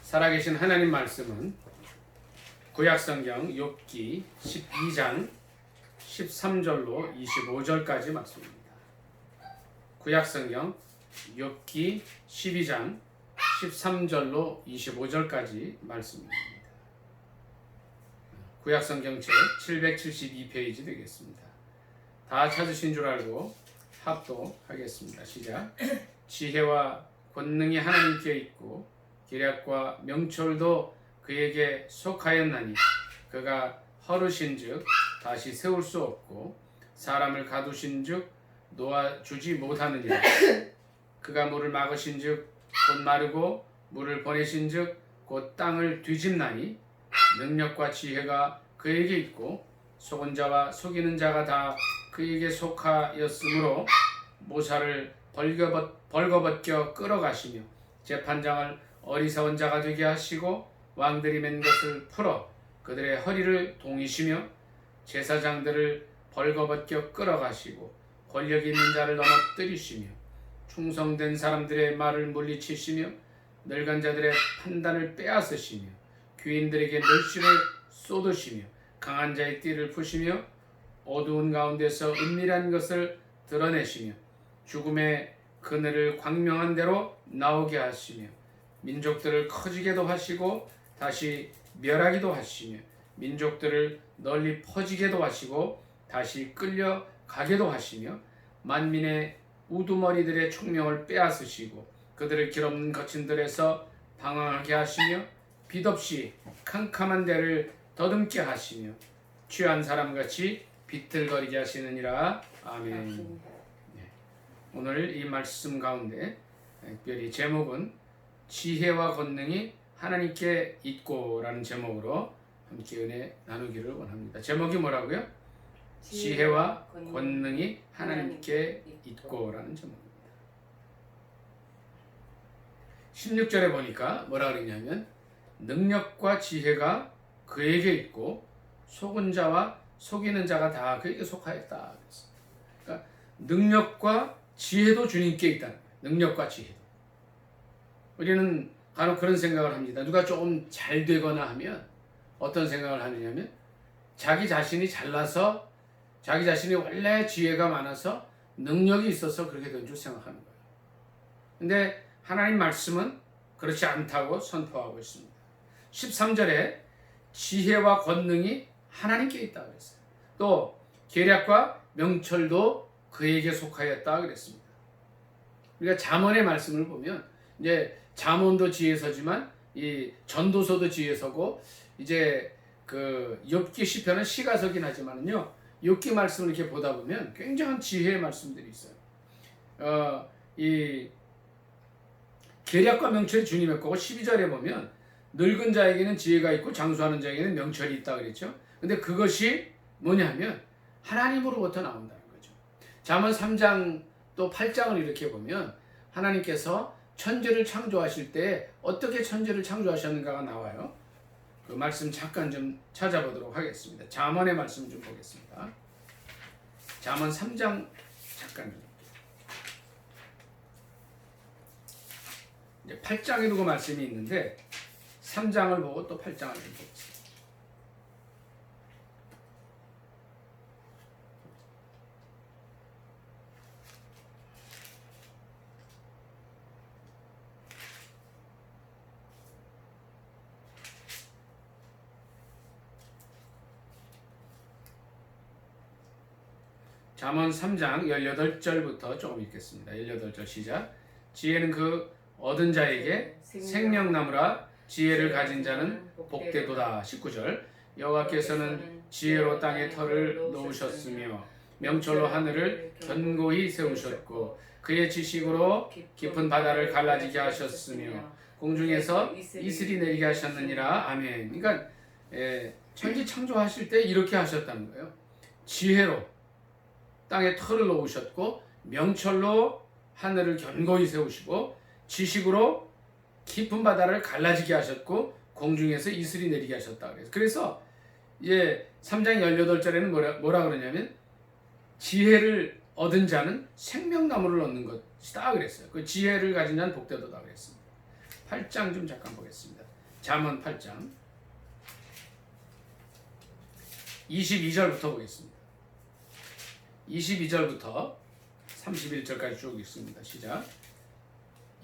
살아계신 하나님 말씀은 구약성경 욥기 12장 13절로 25절까지 말씀입니다. 구약성경 욥기 12장 13절로 25절까지 말씀입니다. 구약성경 책 772페이지 되겠습니다. 다 찾으신 줄 알고 합독하겠습니다. 시작. 지혜와 권능이 하나님께 있고 기략과 명철도 그에게 속하였나니 그가 허르신즉 다시 세울 수 없고 사람을 가두신즉 놓아주지 못하느니라. 그가 물을 막으신즉 곧 마르고 물을 보내신즉 곧 땅을 뒤집나니 능력과 지혜가 그에게 있고 속은 자와 속이는 자가 다 그에게 속하였으므로 모사를 벌거벗겨 끌어가시며 재판장을 어리석은 자가 되게 하시고 왕들이 맨 것을 풀어 그들의 허리를 동이시며 제사장들을 벌거벗겨 끌어가시고 권력 있는 자를 넘어뜨리시며 충성된 사람들의 말을 물리치시며 늙은 자들의 판단을 빼앗으시며 귀인들에게 멸시를 쏟으시며 강한 자의 띠를 푸시며 어두운 가운데서 은밀한 것을 드러내시며 죽음의 그늘을 광명한 대로 나오게 하시며 민족들을 커지게도 하시고 다시 멸하기도 하시며 민족들을 널리 퍼지게도 하시고 다시 끌려가게도 하시며 만민의 우두머리들의 총명을 빼앗으시고 그들을 길없는 거친들에서 방황하게 하시며 빛없이 캄캄한 데를 더듬게 하시며 취한 사람같이 비틀거리게 하시느니라. 아멘. 오늘 이 말씀 가운데 특별히 제목은 지혜와 권능이 하나님께 있고 라는 제목으로 함께 은혜 나누기를 원합니다. 제목이 뭐라고요? 지혜와 권능이 하나님께 있고 라는 제목입니다. 16절에 보니까 뭐라 그러냐면 능력과 지혜가 그에게 있고 속은 자와 속이는 자가 다 그에게 속하였다. 그러니까 능력과 지혜도 주님께 있다는 거예요. 능력과 지혜도. 우리는 간혹 그런 생각을 합니다. 누가 조금 잘 되거나 하면 어떤 생각을 하느냐면 자기 자신이 잘나서 자기 자신이 원래 지혜가 많아서 능력이 있어서 그렇게 된 줄 생각하는 거예요. 근데 하나님 말씀은 그렇지 않다고 선포하고 있습니다. 13절에 지혜와 권능이 하나님께 있다고 그랬어요. 또 계략과 명철도 그에게 속하였다 그랬습니다. 우리가 잠언의 말씀을 보면 이제 잠언도 지혜서지만 이 전도서도 지혜서고 이제 그 욥기 시편은 시가서긴 하지만은요 욥기 말씀을 이렇게 보다 보면 굉장한 지혜의 말씀들이 있어요. 이 계략과 명철이 주님의 거고 12절에 보면 늙은 자에게는 지혜가 있고 장수하는 자에게는 명철이 있다 그랬죠. 근데 그것이 뭐냐면 하나님으로부터 나온다는 거죠. 잠언 3장 또 8장을 이렇게 보면 하나님께서 천지를 창조하실 때 어떻게 천지를 창조하셨는가가 나와요. 그 말씀 잠깐 좀 찾아보도록 하겠습니다. 잠언의 말씀 좀 보겠습니다. 잠언 3장 잠깐 좀. 이제 8장에도 그 말씀이 있는데 3장을 보고 또 8장을 좀 보겠습니다. 잠언 3장 18절부터 조금 읽겠습니다. 18절 시작. 지혜는 그 얻은 자에게 생명나무라 지혜를 가진 자는 복되도다. 19절 여호와께서는 지혜로 땅에 터를 놓으셨으며 명철로 하늘을 견고히 세우셨고 그의 지식으로 깊은 바다를 갈라지게 하셨으며 공중에서 이슬이 내리게 하셨느니라. 아멘. 그러니까 천지 창조하실 때 이렇게 하셨다는 거예요. 지혜로 땅에 털을 놓으셨고 명철로 하늘을 견고히 세우시고 지식으로 깊은 바다를 갈라지게 하셨고 공중에서 이슬이 내리게 하셨다. 그래서 이제 3장 18절에는 뭐라 그러냐면 지혜를 얻은 자는 생명나무를 얻는 것이다 그랬어요. 그 지혜를 가진 자는 복되도다 그랬습니다. 8장 좀 잠깐 보겠습니다. 잠언 8장 22절부터 보겠습니다. 22절부터 31절까지 쭉 읽습니다. 시작.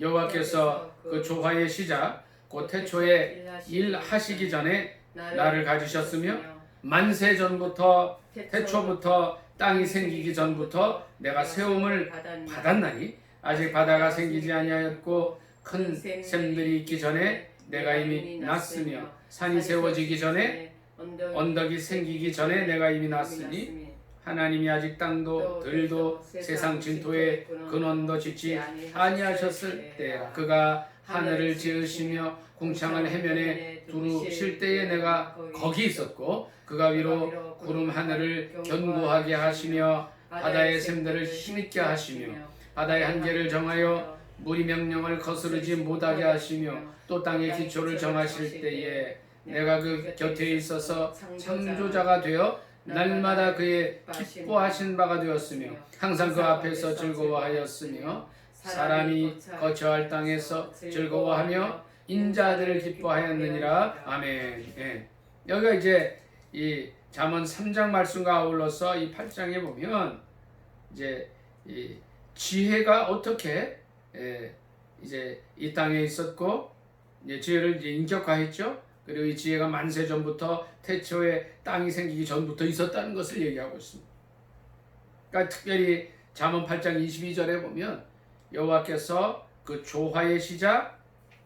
여호와께서 그 조화의 시작 곧 태초에 일하시기 전에 나를 가지셨으며 만세 전부터 태초부터 땅이 생기기 전부터 내가 세움을 받았나니 아직 바다가 생기지 아니하였고 큰 샘들이 있기 전에 내가 이미 났으며 산이 세워지기 전에 언덕이 생기기 전에 내가 이미 났으니 하나님이 아직 땅도 들도 세상 진토에 근원도 짓지 아니하셨을 때야. 그가 하늘을 지으시며 궁창을 해면에 두르실 때에 내가 거기 있었고 그가 위로 구름 하늘을 견고하게 하시며 바다의 샘들을 힘있게 하시며 바다의 한계를 정하여 물이 명령을 거스르지 못하게 하시며 또 땅의 기초를 정하실 때에 내가 그 곁에 있어서 창조자가 되어 날마다 그의 기뻐하신 바가 되었으며 항상 그 앞에서 즐거워하였으며 사람이 거처할 땅에서 즐거워하며 인자들을 기뻐하였느니라. 아멘. 예. 여기가 이제 이 잠언 3장 말씀과 아울러서 이 8장에 보면 이제 이 지혜가 어떻게 이제 이 땅에 있었고 이제 지혜를 이제 인격화했죠. 그리고 이 지혜가 만세 전부터 태초에 땅이 생기기 전부터 있었다는 것을 얘기하고 있습니다. 그러니까 특별히 잠언 8장 22절에 보면 여호와께서 그 조화의 시작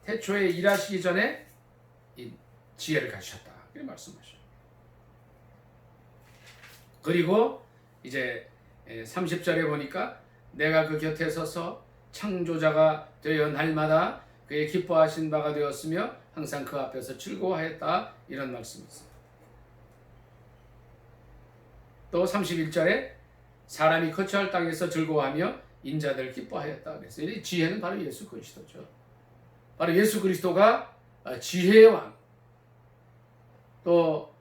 태초에 일하시기 전에 이 지혜를 가지셨다 이렇게 말씀하셔요. 그리고 이제 30절에 보니까 내가 그 곁에 서서 창조자가 되어 날마다 그의 기뻐하신 바가 되었으며 항상 그 앞에서 즐거워하였다 이런 말씀이 있습니다. 또 31절에 사람이 거처할 땅에서 즐거워하며 인자들 기뻐하였다. 그래서 이 지혜는 바로 예수 그리스도죠. 바로 예수 그리스도가 지혜의 왕. 또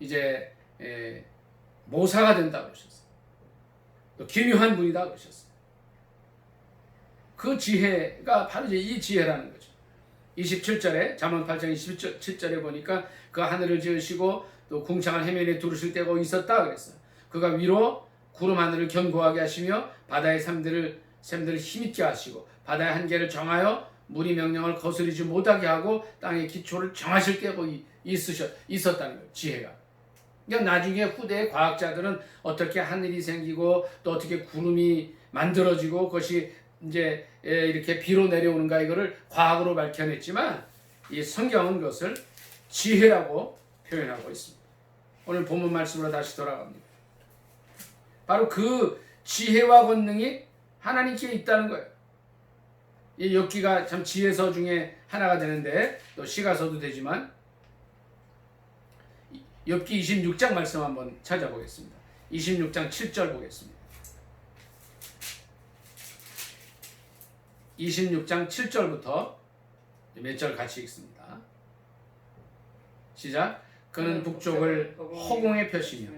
이제 모사가 된다 그러셨어요. 또 기묘한 분이다 그러셨어요. 그 지혜가 바로 이제 이 지혜라는 거죠. 27절에 잠언 8장 27절에 보니까 그 하늘을 지으시고 또 궁창을 해면에 두르실 때가 있었다 그랬어요. 그가 위로 구름 하늘을 견고하게 하시며 바다의 샘들을 힘있게 하시고 바다의 한계를 정하여 물이 명령을 거스르지 못하게 하고 땅의 기초를 정하실 때가 있었다는 거예요. 지혜가. 그러니까 나중에 후대의 과학자들은 어떻게 하늘이 생기고 또 어떻게 구름이 만들어지고 그것이 이제 이렇게 비로 내려오는가 이거를 과학으로 밝혀냈지만 이 성경은 그것을 지혜라고 표현하고 있습니다. 오늘 본문 말씀으로 다시 돌아갑니다. 바로 그 지혜와 권능이 하나님께 있다는 거예요. 이 욥기가 참 지혜서 중에 하나가 되는데 또 시가서도 되지만 욥기 26장 말씀 한번 찾아보겠습니다. 26장 7절 보겠습니다. 26장 7절부터 몇 절 같이 읽습니다. 시작. 그는 북쪽을 허공에 펴시며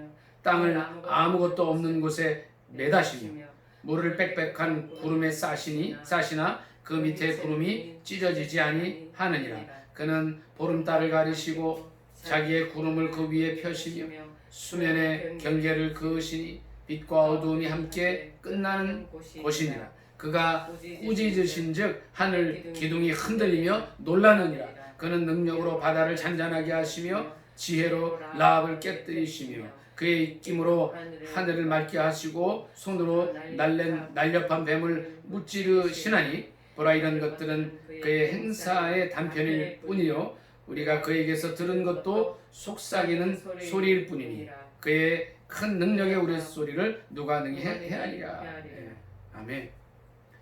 땅을 아무것도 없는 곳에 매다시며 물을 빽빽한 구름에 싸시나 그 밑에 구름이 찢어지지 아니하느니라. 그는 보름달을 가리시고 자기의 구름을 그 위에 펴시며 수면의 경계를 그으시니 빛과 어두움이 함께 끝나는 곳이니라. 그가 꾸짖으신즉 하늘 기둥이 흔들리며 놀라느니라. 그는 능력으로 바다를 잔잔하게 하시며 지혜로 라합을 깨뜨리시며 그의 입김으로 하늘을 맑게 하시고 손으로 날렵한 뱀을 무찌르시나니 보라 이런 것들은 그의 행사의 단편일 뿐이요 우리가 그에게서 들은 것도 속삭이는 소리일 뿐이니 그의 큰 능력의 우레소리를 누가 능히 헤아리랴. 아멘.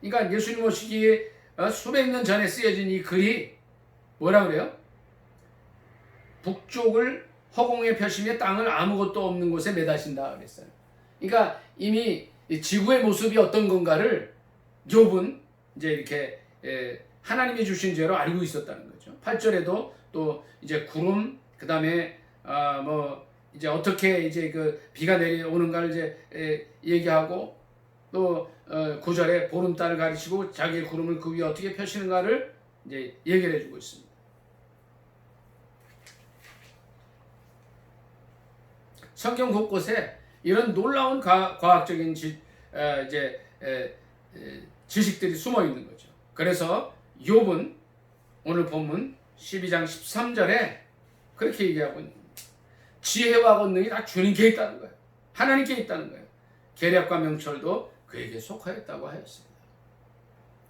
그러니까 예수님 오시기에 수백 년 전에 쓰여진 이 글이 뭐라 그래요? 북쪽을 허공에 펴시며 땅을 아무것도 없는 곳에 매다신다 그랬어요. 그러니까 이미 지구의 모습이 어떤 건가를 욥은 이제 이렇게 하나님이 주신 죄로 알고 있었다는 거죠. 8절에도 또 이제 구름 그다음에 뭐 이제 어떻게 이제 그 비가 내려오는가를 이제 얘기하고 또 9절에 보름달을 가리시고 자기의 구름을 그 위에 어떻게 펴시는가를 이제 얘기를 해주고 있습니다. 성경 곳곳에 이런 놀라운 과학적인 지식들이 숨어 있는 거죠. 그래서 욥은 오늘 본문 12장 13절에 그렇게 얘기하고 있는 겁니다. 지혜와 권능이 다 주님께 있다는 거예요. 하나님께 있다는 거예요. 계략과 명철도 그에게 속하였다고 하였습니다.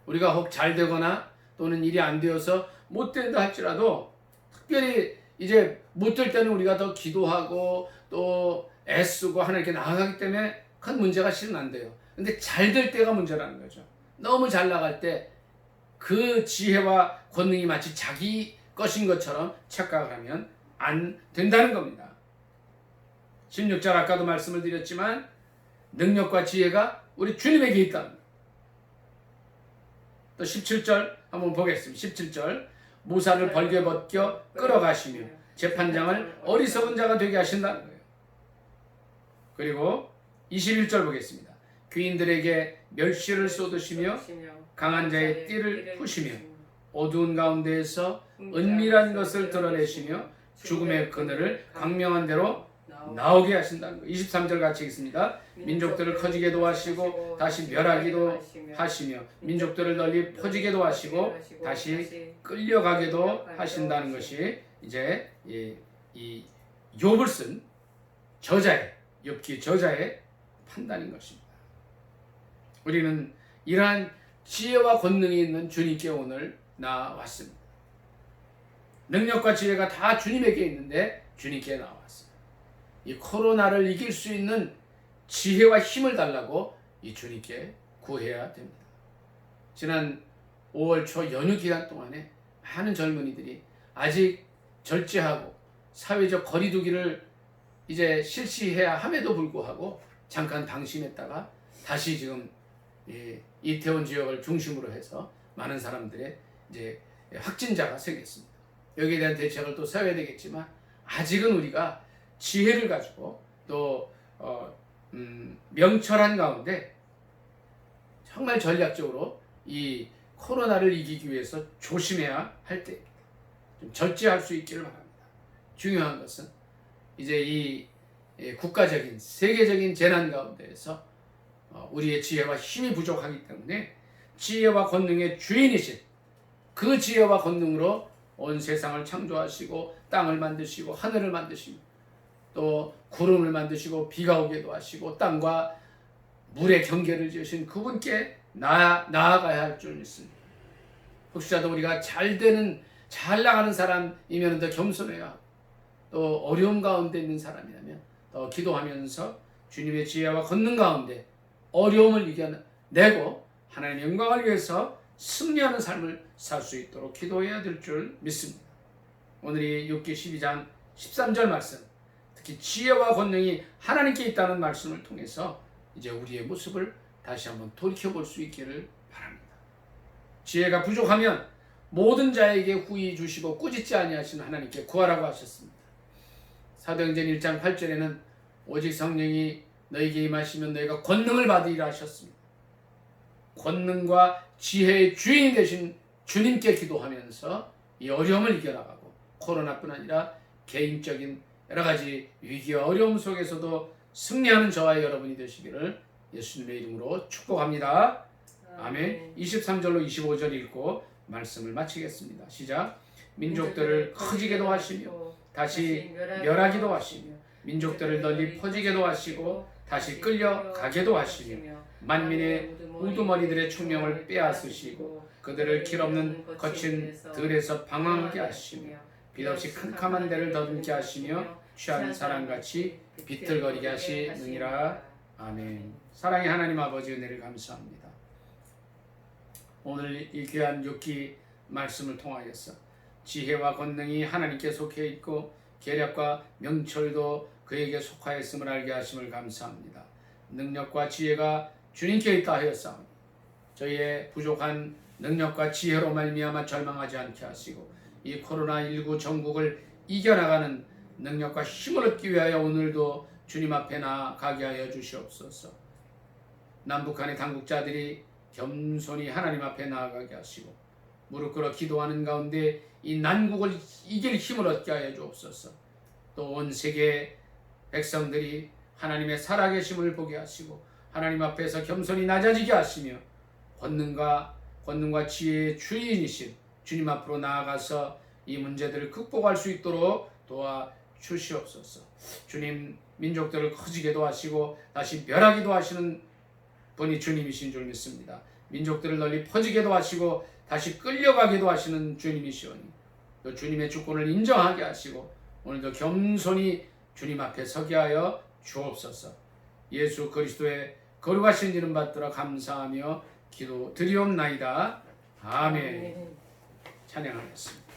우리가 혹 잘 되거나 또는 일이 안 되어서 못 된다 할지라도 특별히 이제 못 될 때는 우리가 더 기도하고 또 애쓰고 하나님께 나아가기 때문에 큰 문제가 실은 안 돼요. 근데 잘 될 때가 문제라는 거죠. 너무 잘 나갈 때 그 지혜와 권능이 마치 자기 것인 것처럼 착각을 하면 안 된다는 겁니다. 16절 아까도 말씀을 드렸지만 능력과 지혜가 우리 주님에게 있다는 거예요. 또 17절 한번 보겠습니다. 17절 무사를 벌게 벗겨 끌어가시며 재판장을 어리석은 자가 되게 하신다는 거예요. 그리고 21절 보겠습니다. 귀인들에게 멸시를 쏟으시며 강한 자의 띠를 푸시며 어두운 가운데에서 은밀한 것을 드러내시며 죽음의 그늘을 광명한 대로 나오게 하신다는 거예요. 23절 같이 읽습니다. 민족들을 커지게도 하시고 다시 멸하기도 하시며 민족들을 널리 퍼지게도 하시고 다시 끌려가게도 하신다는 것이 이제 이 욥을 쓴 저자의 욥기 저자의 판단인 것입니다. 우리는 이러한 지혜와 권능이 있는 주님께 오늘 나왔습니다. 능력과 지혜가 다 주님에게 있는데 주님께 나왔습니다. 이 코로나를 이길 수 있는 지혜와 힘을 달라고 이 주님께 구해야 됩니다. 지난 5월 초 연휴 기간 동안에 많은 젊은이들이 아직 절제하고 사회적 거리두기를 이제 실시해야 함에도 불구하고 잠깐 방심했다가 다시 지금 이태원 지역을 중심으로 해서 많은 사람들의 이제 확진자가 생겼습니다. 여기에 대한 대책을 또 세워야 되겠지만 아직은 우리가 지혜를 가지고 또 명철한 가운데 정말 전략적으로 이 코로나를 이기기 위해서 조심해야 할 때 좀 절제할 수 있기를 바랍니다. 중요한 것은 이제 이 국가적인 세계적인 재난 가운데에서 우리의 지혜와 힘이 부족하기 때문에 지혜와 권능의 주인이신 그 지혜와 권능으로 온 세상을 창조하시고 땅을 만드시고 하늘을 만드시고 또 구름을 만드시고 비가 오게도 하시고 땅과 물의 경계를 지으신 그분께 나아가야 할 줄 믿습니다. 혹시라도 우리가 잘 나가는 사람이면 더 겸손해야 하고 또 어려움 가운데 있는 사람이라면 더 기도하면서 주님의 지혜와 권능 가운데 어려움을 이겨내고 하나님의 영광을 위해서 승리하는 삶을 살 수 있도록 기도해야 될 줄 믿습니다. 오늘이 욥기 12장 13절 말씀, 특히 지혜와 권능이 하나님께 있다는 말씀을 통해서 이제 우리의 모습을 다시 한번 돌이켜볼 수 있기를 바랍니다. 지혜가 부족하면 모든 자에게 후히 주시고 꾸짖지 아니하시는 하나님께 구하라고 하셨습니다. 사도행전 1장 8절에는 오직 성령이 너희에게 임하시면 너희가 권능을 받으리라 하셨습니다. 권능과 지혜의 주인이 되신 주님께 기도하면서 이 어려움을 이겨나가고 코로나뿐 아니라 개인적인 여러 가지 위기와 어려움 속에서도 승리하는 저와 여러분이 되시기를 예수님의 이름으로 축복합니다. 아멘. 23절로 25절 읽고 말씀을 마치겠습니다. 시작. 민족들을 커지게도 하시며 다시 멸하기도 하시며 민족들을 널리 퍼지게도 하시고 다시 끌려가게도 하시며 만민의 우두머리들의 총명을 빼앗으시고 그들을 길없는 거친 들에서 방황하게 하시며 빛없이 캄캄한 데를 더듬게 하시며 취한 사람같이 비틀거리게 하시느니라. 아멘. 사랑의 하나님 아버지 은혜를 감사합니다. 오늘 이 귀한 욥기 말씀을 통하여서 지혜와 권능이 하나님께 속해 있고 계략과 명철도 그에게 속하였음을 알게 하심을 감사합니다. 능력과 지혜가 주님께 있다 하였사오니 저희의 부족한 능력과 지혜로 말미암아 절망하지 않게 하시고 이 코로나19 전국을 이겨나가는 능력과 힘을 얻기 위하여 오늘도 주님 앞에 나가게 하여 주시옵소서. 남북한의 당국자들이 겸손히 하나님 앞에 나아가게 하시고 무릎 꿇어 기도하는 가운데 이 난국을 이길 힘을 얻게 하여 주옵소서. 또 온 세계 백성들이 하나님의 살아계심을 보게 하시고 하나님 앞에서 겸손히 낮아지게 하시며 권능과 지혜의 주인이신 주님 앞으로 나아가서 이 문제들을 극복할 수 있도록 도와주시옵소서. 주님, 민족들을 커지게도 하시고 다시 멸하기도 하시는 분이 주님이신 줄 믿습니다. 민족들을 널리 퍼지게도 하시고 다시 끌려가기도 하시는 주님이시오니 또 주님의 주권을 인정하게 하시고 오늘도 겸손히 주님 앞에 서게 하여 주옵소서. 예수 그리스도의 거룩하신 이름 받들어 감사하며 기도 드리옵나이다. 아멘. 찬양하겠습니다.